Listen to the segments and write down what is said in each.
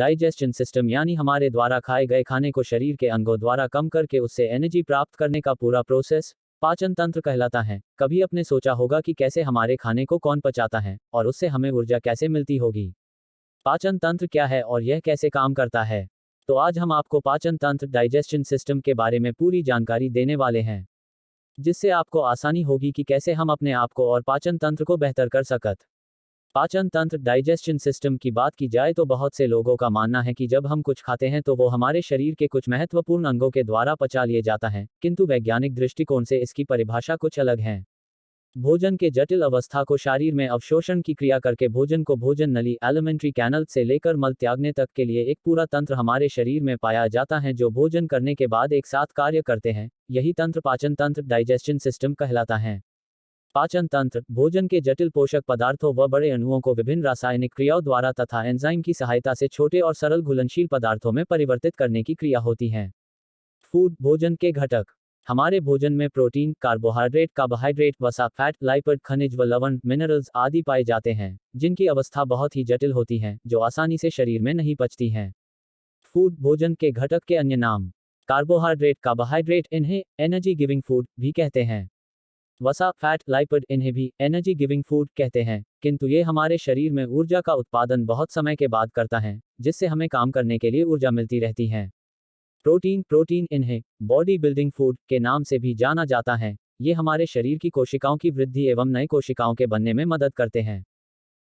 Digestion system यानी हमारे द्वारा खाए गए खाने को शरीर के अंगों द्वारा कम करके उससे एनर्जी प्राप्त करने का पूरा प्रोसेस पाचन तंत्र कहलाता है। कभी आपने सोचा होगा कि कैसे हमारे खाने को कौन पचाता है और उससे हमें ऊर्जा कैसे मिलती होगी। पाचन तंत्र क्या है और यह कैसे काम करता है? तो आज हम आपको पाचन तंत्र डाइजेशन सिस्टम के बारे में पूरी जानकारी देने वाले हैं, जिससे आपको आसानी होगी कि कैसे हम अपने आप को और पाचन तंत्र को बेहतर कर सकत। पाचन तंत्र डाइजेशन सिस्टम की बात की जाए तो बहुत से लोगों का मानना है कि जब हम कुछ खाते हैं तो वो हमारे शरीर के कुछ महत्वपूर्ण अंगों के द्वारा पचा लिए जाता है, किंतु वैज्ञानिक दृष्टिकोण से इसकी परिभाषा कुछ अलग है। भोजन के जटिल अवस्था को शरीर में अवशोषण की क्रिया करके भोजन को भोजन नली एलिमेंट्री कैनल से लेकर मल त्यागने तक के लिए एक पूरा तंत्र हमारे शरीर में पाया जाता है जो भोजन करने के बाद एक साथ कार्य करते हैं। यही तंत्र पाचन तंत्र डाइजेशन सिस्टम कहलाता है। पाचन तंत्र भोजन के जटिल पोषक पदार्थों व बड़े अणुओं को विभिन्न रासायनिक क्रियाओं द्वारा तथा एंजाइम की सहायता से छोटे और सरल घुलनशील पदार्थों में परिवर्तित करने की क्रिया होती है। फूड भोजन के घटक हमारे भोजन में प्रोटीन, कार्बोहाइड्रेट, वसा, फैट, लाइपिड, खनिज व लवण, मिनरल्स आदि पाए जाते हैं, जिनकी अवस्था बहुत ही जटिल होती है, जो आसानी से शरीर में नहीं पचती हैं। फूड भोजन के घटक के अन्य नाम कार्बोहाइड्रेट इन्हें एनर्जी गिविंग फूड भी कहते हैं। वसा, फैट, लाइपिड इन्हें भी एनर्जी गिविंग फूड कहते हैं, किंतु ये हमारे शरीर में ऊर्जा का उत्पादन बहुत समय के बाद करता है, जिससे हमें काम करने के लिए ऊर्जा मिलती रहती है। प्रोटीन इन्हें बॉडी बिल्डिंग फूड के नाम से भी जाना जाता है। ये हमारे शरीर की कोशिकाओं की वृद्धि एवं नए कोशिकाओं के बनने में मदद करते हैं।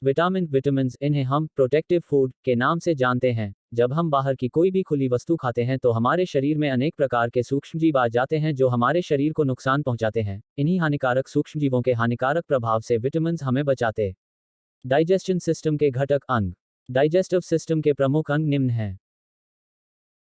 विटामिन्स इन्हें हम प्रोटेक्टिव फूड के नाम से जानते हैं। जब हम बाहर की कोई भी खुली वस्तु खाते हैं तो हमारे शरीर में अनेक प्रकार के सूक्ष्मजीव आ जाते हैं जो हमारे शरीर को नुकसान पहुंचाते हैं। इन्हीं हानिकारक सूक्ष्मजीवों के हानिकारक प्रभाव से विटामिन्स हमें बचाते। डाइजेशन सिस्टम के घटक अंग डाइजेस्टिव सिस्टम के प्रमुख अंग निम्न हैं।